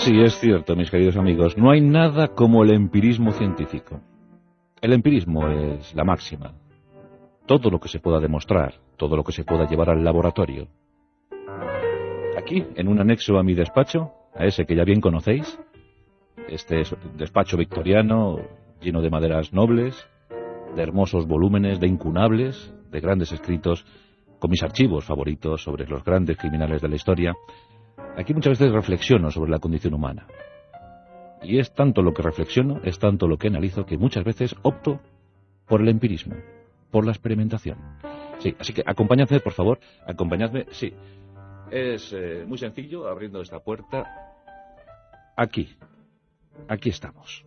Sí, es cierto, mis queridos amigos, no hay nada como el empirismo científico. El empirismo es la máxima. Todo lo que se pueda demostrar, todo lo que se pueda llevar al laboratorio. Aquí, en un anexo a mi despacho, a ese que ya bien conocéis, este es un despacho victoriano, lleno de maderas nobles, de hermosos volúmenes, de incunables, de grandes escritos, con mis archivos favoritos sobre los grandes criminales de la historia. Aquí muchas veces reflexiono sobre la condición humana. Y es tanto lo que reflexiono, es tanto lo que analizo, que muchas veces opto por el empirismo, por la experimentación. Sí, así que acompañadme, por favor, acompañadme, sí. Es muy sencillo, abriendo esta puerta. Aquí estamos.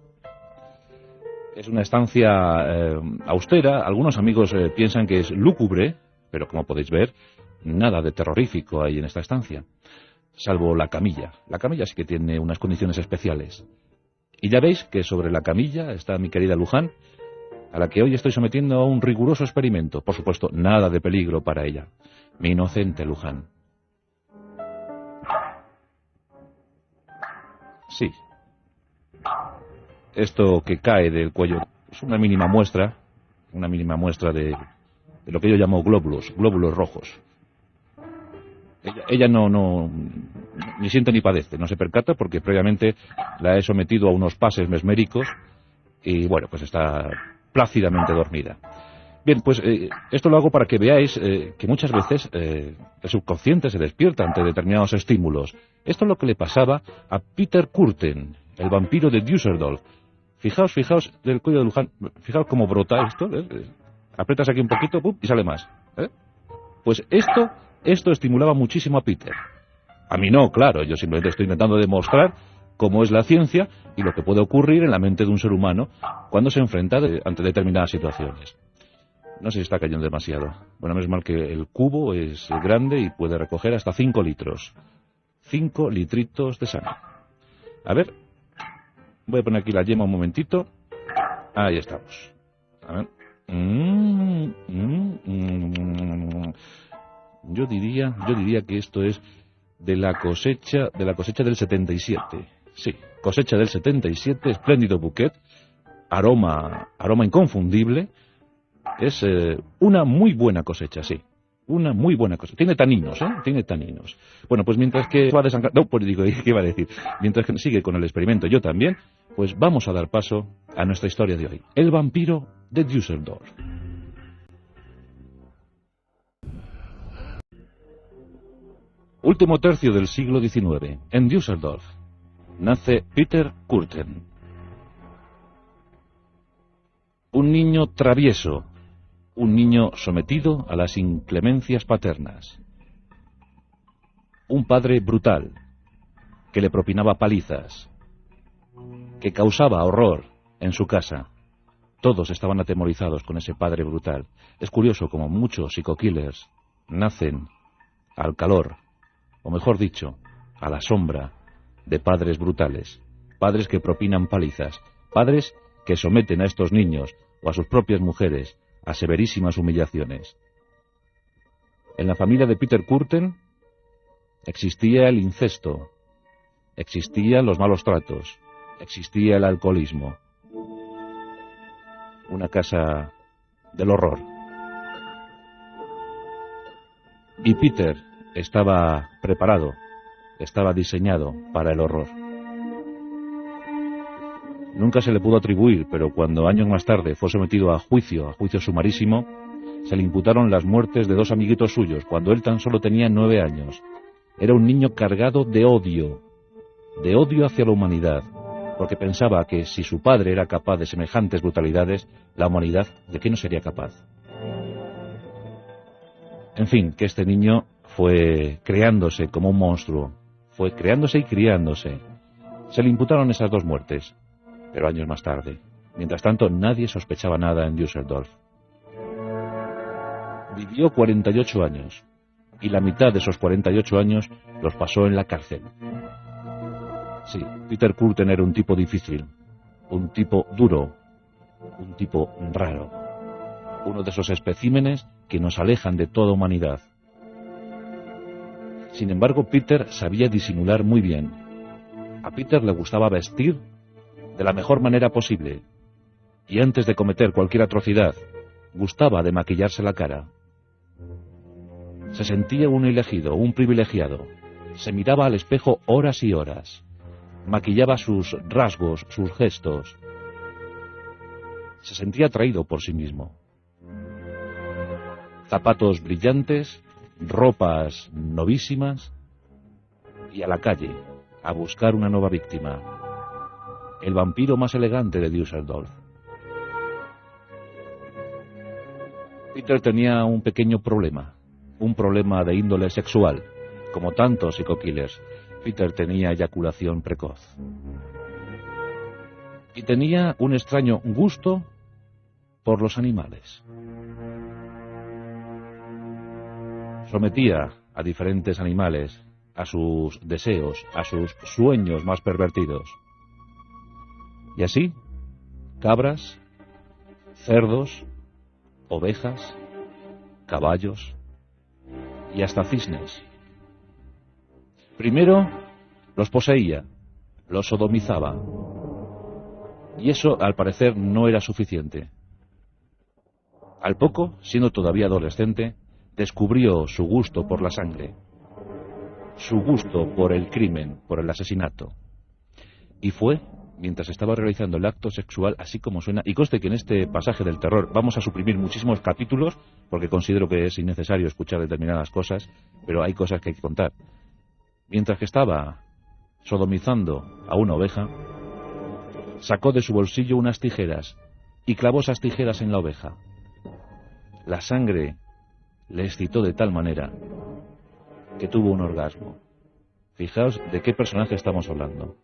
Es una estancia austera. Algunos amigos piensan que es lúgubre, pero como podéis ver, nada de terrorífico hay en esta estancia, salvo la camilla. La camilla sí que tiene unas condiciones especiales. Y ya veis que sobre la camilla está mi querida Luján, a la que hoy estoy sometiendo a un riguroso experimento. Por supuesto, nada de peligro para ella. Mi inocente Luján. Sí. Esto que cae del cuello es una mínima muestra de lo que yo llamo glóbulos rojos. Ella no ni siente ni padece, no se percata porque previamente la he sometido a unos pases mesméricos y bueno, pues está plácidamente dormida. Bien, pues esto lo hago para que veáis que muchas veces el subconsciente se despierta ante determinados estímulos. Esto es lo que le pasaba a Peter Kürten, el vampiro de Düsseldorf. Fijaos del cuello de Luján, fijaos cómo brota esto, aprietas aquí un poquito, ¡pum!, y sale más. Pues esto estimulaba muchísimo a Peter. A mí no, claro, yo simplemente estoy intentando demostrar cómo es la ciencia y lo que puede ocurrir en la mente de un ser humano cuando se enfrenta ante determinadas situaciones. No sé si está cayendo demasiado. Bueno, menos mal que el cubo es grande y puede recoger hasta 5 litros. 5 litritos de sangre. A ver, voy a poner aquí la yema un momentito. Ahí estamos. A ver. Yo diría que esto es de la cosecha del 77. Sí, cosecha del 77, espléndido bouquet, aroma inconfundible. Es una muy buena cosecha, sí. Una muy buena cosecha. Tiene taninos, ¿eh? Tiene taninos. Bueno, pues mientras que va a desangrar... No, pues digo, ¿qué iba a decir? Mientras que sigue con el experimento, yo también, pues vamos a dar paso a nuestra historia de hoy. El vampiro de Düsseldorf. Último tercio del siglo XIX. En Düsseldorf nace Peter Kürten. Un niño travieso. Un niño sometido a las inclemencias paternas. Un padre brutal, que le propinaba palizas, que causaba horror en su casa. Todos estaban atemorizados con ese padre brutal. Es curioso como muchos psico-killers nacen al calor, o mejor dicho, a la sombra de padres brutales, padres que propinan palizas, padres que someten a estos niños o a sus propias mujeres a severísimas humillaciones. En la familia de Peter Kürten existía el incesto, existían los malos tratos, existía el alcoholismo. Una casa del horror. Y Peter estaba preparado, estaba diseñado para el horror. Nunca se le pudo atribuir, pero cuando años más tarde fue sometido a juicio sumarísimo, se le imputaron las muertes de 2 amiguitos suyos, cuando él tan solo tenía 9 años. Era un niño cargado de odio hacia la humanidad, porque pensaba que si su padre era capaz de semejantes brutalidades, la humanidad, ¿de qué no sería capaz? En fin, que este niño fue creándose como un monstruo, fue creándose y criándose. Se le imputaron esas 2 muertes. Pero años más tarde. Mientras tanto, nadie sospechaba nada en Düsseldorf. Vivió 48 años, y la mitad de esos 48 años los pasó en la cárcel. Sí, Peter Kürten era un tipo difícil, un tipo duro, un tipo raro. Uno de esos especímenes que nos alejan de toda humanidad. Sin embargo, Peter sabía disimular muy bien. A Peter le gustaba vestir de la mejor manera posible, y antes de cometer cualquier atrocidad, gustaba de maquillarse la cara. Se sentía un elegido, un privilegiado. Se miraba al espejo horas y horas. Maquillaba sus rasgos, sus gestos. Se sentía atraído por sí mismo. Zapatos brillantes, ropas novísimas, y a la calle, a buscar una nueva víctima. El vampiro más elegante de Düsseldorf. Peter tenía un pequeño problema, un problema de índole sexual. Como tantos psico-killers, Peter tenía eyaculación precoz. Y tenía un extraño gusto por los animales. Sometía a diferentes animales a sus deseos, a sus sueños más pervertidos. Y así, cabras, cerdos, ovejas, caballos y hasta cisnes. Primero los poseía, los sodomizaba. Y eso, al parecer, no era suficiente. Al poco, siendo todavía adolescente, descubrió su gusto por la sangre, su gusto por el crimen, por el asesinato. Y fue mientras estaba realizando el acto sexual, así como suena, y conste que en este pasaje del terror vamos a suprimir muchísimos capítulos, porque considero que es innecesario escuchar determinadas cosas, pero hay cosas que hay que contar. Mientras que estaba sodomizando a una oveja, sacó de su bolsillo unas tijeras y clavó esas tijeras en la oveja. La sangre le excitó de tal manera que tuvo un orgasmo. Fijaos de qué personaje estamos hablando.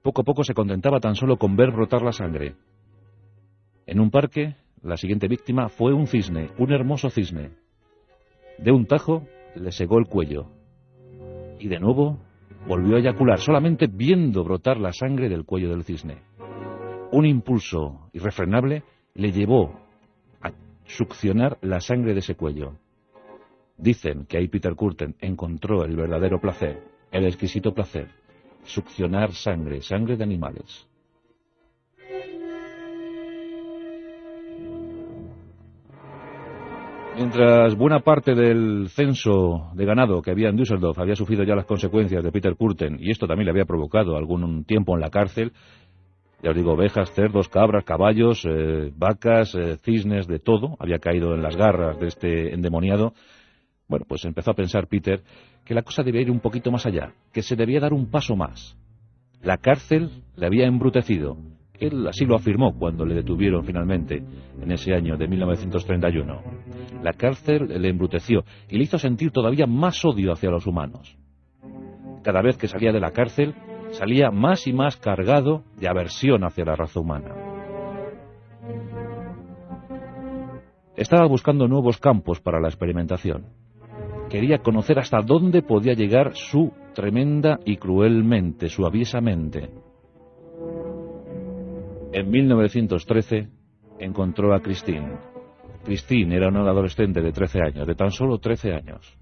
Poco a poco se contentaba tan solo con ver brotar la sangre. En un parque, la siguiente víctima fue un cisne, un hermoso cisne. De un tajo le segó el cuello. Y de nuevo volvió a eyacular, solamente viendo brotar la sangre del cuello del cisne. Un impulso irrefrenable le llevó a succionar la sangre de ese cuello. Dicen que ahí Peter Kürten encontró el verdadero placer, el exquisito placer, succionar sangre, sangre de animales. Mientras buena parte del censo de ganado que había en Düsseldorf había sufrido ya las consecuencias de Peter Kürten, y esto también le había provocado algún tiempo en la cárcel, ya os digo, ovejas, cerdos, cabras, caballos, vacas, cisnes, de todo, había caído en las garras de este endemoniado. Bueno, pues empezó a pensar Peter que la cosa debía ir un poquito más allá, que se debía dar un paso más. La cárcel le había embrutecido. Él así lo afirmó cuando le detuvieron finalmente, en ese año de 1931. La cárcel le embruteció y le hizo sentir todavía más odio hacia los humanos. Cada vez que salía de la cárcel, salía más y más cargado de aversión hacia la raza humana. Estaba buscando nuevos campos para la experimentación. Quería conocer hasta dónde podía llegar su tremenda y cruel mente, su aviesa mente. En 1913 encontró a Christine. Christine era una adolescente de 13 años, de tan solo 13 años.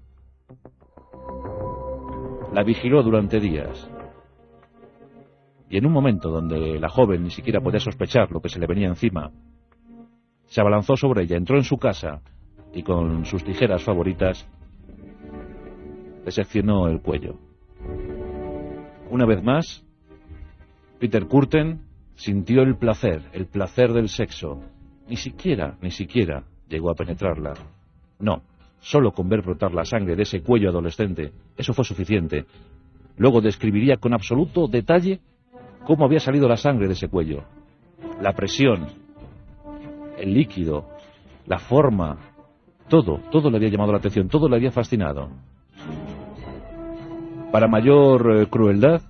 La vigiló durante días. Y en un momento donde la joven ni siquiera podía sospechar lo que se le venía encima, se abalanzó sobre ella, entró en su casa y con sus tijeras favoritas le seccionó el cuello. Una vez más, Peter Kürten sintió el placer del sexo. Ni siquiera llegó a penetrarla. No, solo con ver brotar la sangre de ese cuello adolescente, eso fue suficiente. Luego describiría con absoluto detalle cómo había salido la sangre de ese cuello. La presión, el líquido, la forma, todo le había llamado la atención, todo le había fascinado. Para mayor crueldad,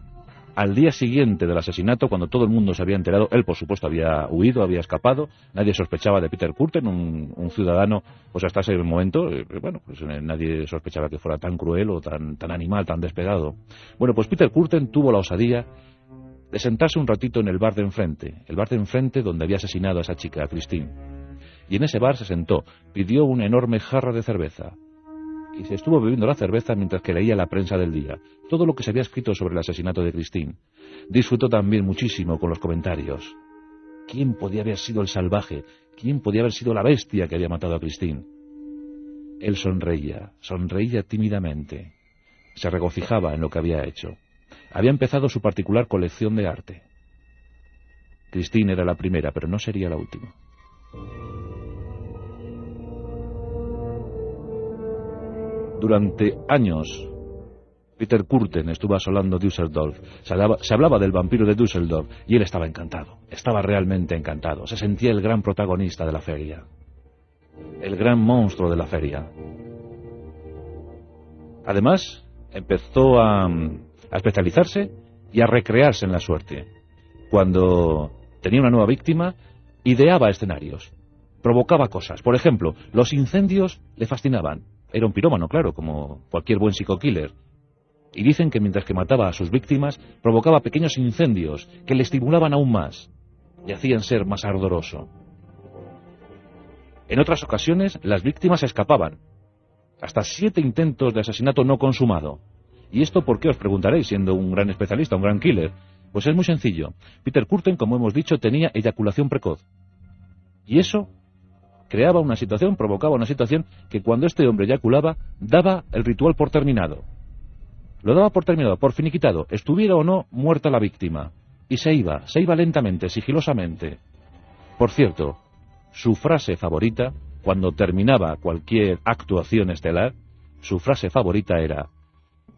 al día siguiente del asesinato, cuando todo el mundo se había enterado, él por supuesto había huido, había escapado, nadie sospechaba de Peter Kürten, un ciudadano, pues hasta ese momento, bueno, pues nadie sospechaba que fuera tan cruel o tan animal, tan despegado. Bueno, pues Peter Kürten tuvo la osadía de sentarse un ratito en el bar de enfrente donde había asesinado a esa chica, a Christine. Y en ese bar se sentó, pidió una enorme jarra de cerveza y se estuvo bebiendo la cerveza mientras que leía la prensa del día, todo lo que se había escrito sobre el asesinato de Christine. Disfrutó también muchísimo con los comentarios. ¿Quién podía haber sido el salvaje? ¿Quién podía haber sido la bestia que había matado a Christine? Él sonreía tímidamente. Se regocijaba en lo que había hecho. Había empezado su particular colección de arte. Christine era la primera, pero no sería la última. Durante años, Peter Kürten estuvo asolando Düsseldorf. Se hablaba del vampiro de Düsseldorf y él estaba encantado. Estaba realmente encantado. Se sentía el gran protagonista de la feria. El gran monstruo de la feria. Además, empezó a especializarse y a recrearse en la suerte. Cuando tenía una nueva víctima, ideaba escenarios. Provocaba cosas. Por ejemplo, los incendios le fascinaban. Era un pirómano, claro, como cualquier buen psico-killer. Y dicen que mientras que mataba a sus víctimas, provocaba pequeños incendios que le estimulaban aún más y hacían ser más ardoroso. En otras ocasiones, las víctimas escapaban. Hasta 7 intentos de asesinato no consumado. ¿Y esto por qué, os preguntaréis, siendo un gran especialista, un gran killer? Pues es muy sencillo. Peter Kürten, como hemos dicho, tenía eyaculación precoz. Y eso creaba una situación, provocaba una situación que cuando este hombre eyaculaba, daba el ritual por terminado. Lo daba por terminado, por finiquitado, estuviera o no muerta la víctima. Y se iba lentamente, sigilosamente. Por cierto, su frase favorita, cuando terminaba cualquier actuación estelar, su frase favorita era: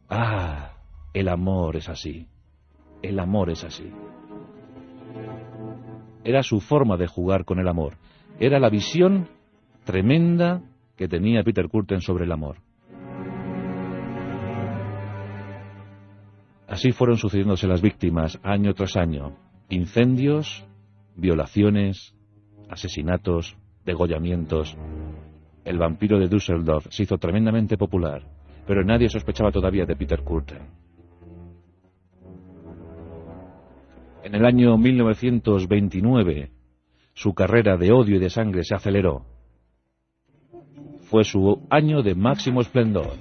«Ah, el amor es así, el amor es así». Era su forma de jugar con el amor. Era la visión tremenda que tenía Peter Kürten sobre el amor. Así fueron sucediéndose las víctimas año tras año. Incendios, violaciones, asesinatos, degollamientos. El vampiro de Düsseldorf se hizo tremendamente popular, pero nadie sospechaba todavía de Peter Kürten. En el año 1929, su carrera de odio y de sangre se aceleró. Fue su año de máximo esplendor,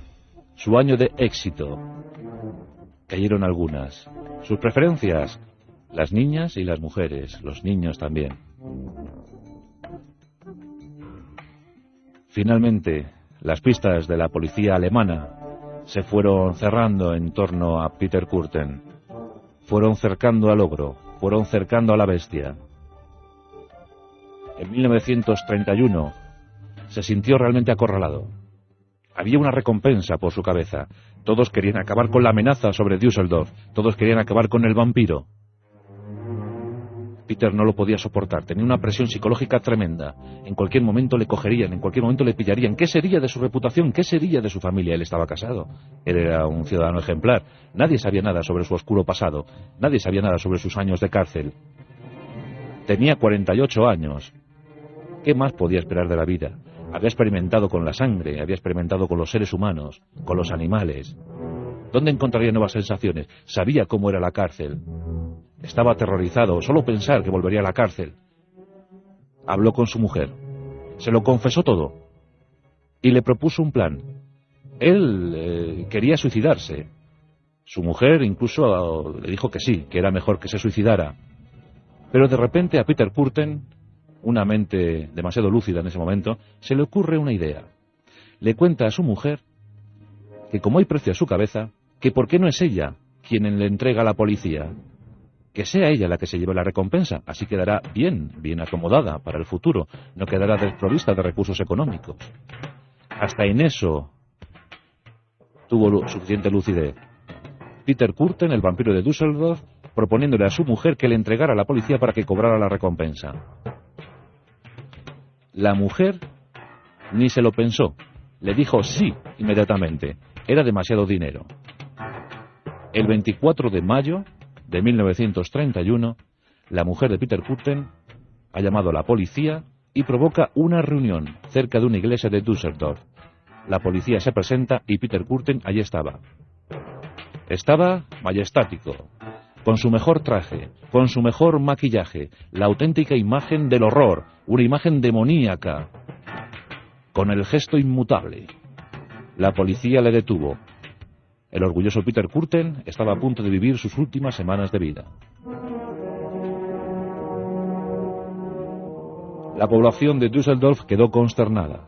su año de éxito. Cayeron algunas. Sus preferencias: las niñas y las mujeres, los niños también. Finalmente, las pistas de la policía alemana se fueron cerrando en torno a Peter Kürten. Fueron cercando al ogro, fueron cercando a la bestia. En 1931 se sintió realmente acorralado. Había una recompensa por su cabeza. Todos querían acabar con la amenaza sobre Düsseldorf. Todos querían acabar con el vampiro. Peter no lo podía soportar. Tenía una presión psicológica tremenda. En cualquier momento le cogerían, en cualquier momento le pillarían. ¿Qué sería de su reputación? ¿Qué sería de su familia? Él estaba casado. Él era un ciudadano ejemplar. Nadie sabía nada sobre su oscuro pasado. Nadie sabía nada sobre sus años de cárcel. Tenía 48 años. ¿Qué más podía esperar de la vida? Había experimentado con la sangre, había experimentado con los seres humanos, con los animales. ¿Dónde encontraría nuevas sensaciones? Sabía cómo era la cárcel. Estaba aterrorizado, solo pensar que volvería a la cárcel. Habló con su mujer. Se lo confesó todo. Y le propuso un plan. Él quería suicidarse. Su mujer incluso le dijo que sí, que era mejor que se suicidara. Pero de repente a Peter Kürten, una mente demasiado lúcida en ese momento, se le ocurre una idea. Le cuenta a su mujer que como hay precio a su cabeza, que por qué no es ella quien le entrega a la policía. Que sea ella la que se lleve la recompensa, así quedará bien acomodada para el futuro, no quedará desprovista de recursos económicos. Hasta en eso tuvo suficiente lucidez. Peter Kürten, el vampiro de Düsseldorf, proponiéndole a su mujer que le entregara a la policía para que cobrara la recompensa. La mujer ni se lo pensó, le dijo sí inmediatamente. Era demasiado dinero. El 24 de mayo de 1931, la mujer de Peter Kürten ha llamado a la policía y provoca una reunión cerca de una iglesia de Düsseldorf. La policía se presenta y Peter Kürten allí estaba. Estaba majestático, con su mejor traje, con su mejor maquillaje, la auténtica imagen del horror, una imagen demoníaca, con el gesto inmutable. La policía le detuvo. El orgulloso Peter Kürten estaba a punto de vivir sus últimas semanas de vida. La población de Düsseldorf quedó consternada.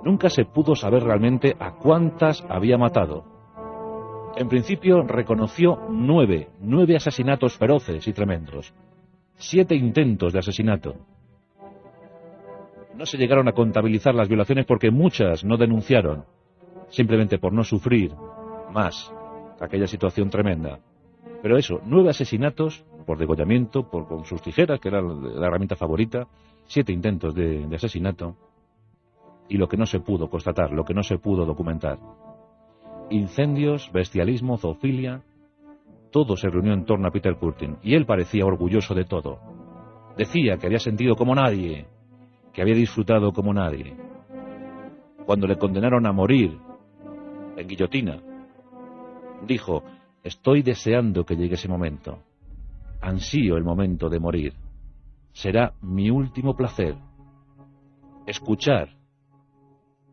Nunca se pudo saber realmente a cuántas había matado. En principio reconoció 9 asesinatos feroces y tremendos. 7 intentos de asesinato. No se llegaron a contabilizar las violaciones porque muchas no denunciaron, simplemente por no sufrir más aquella situación tremenda. Pero eso, 9 asesinatos por degollamiento, con sus tijeras, que era la herramienta favorita, 7 intentos de asesinato, y lo que no se pudo constatar, lo que no se pudo documentar. Incendios, bestialismo, zoofilia, todo se reunió en torno a Peter Kürten, y él parecía orgulloso de todo. Decía que había sentido como nadie, que había disfrutado como nadie. Cuando le condenaron a morir en guillotina, dijo: estoy deseando que llegue ese momento. Ansío el momento de morir. Será mi último placer. Escuchar,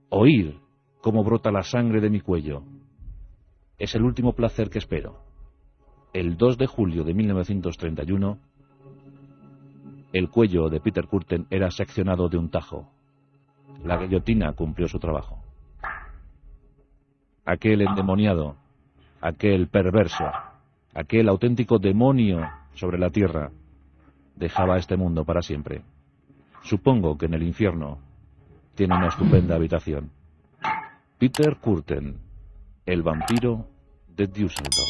oír cómo brota la sangre de mi cuello. Es el último placer que espero. El 2 de julio de 1931, el cuello de Peter Kürten era seccionado de un tajo. La guillotina cumplió su trabajo. Aquel endemoniado, aquel perverso, aquel auténtico demonio sobre la tierra, dejaba este mundo para siempre. Supongo que en el infierno tiene una estupenda habitación. Peter Kürten, el vampiro de Düsseldorf.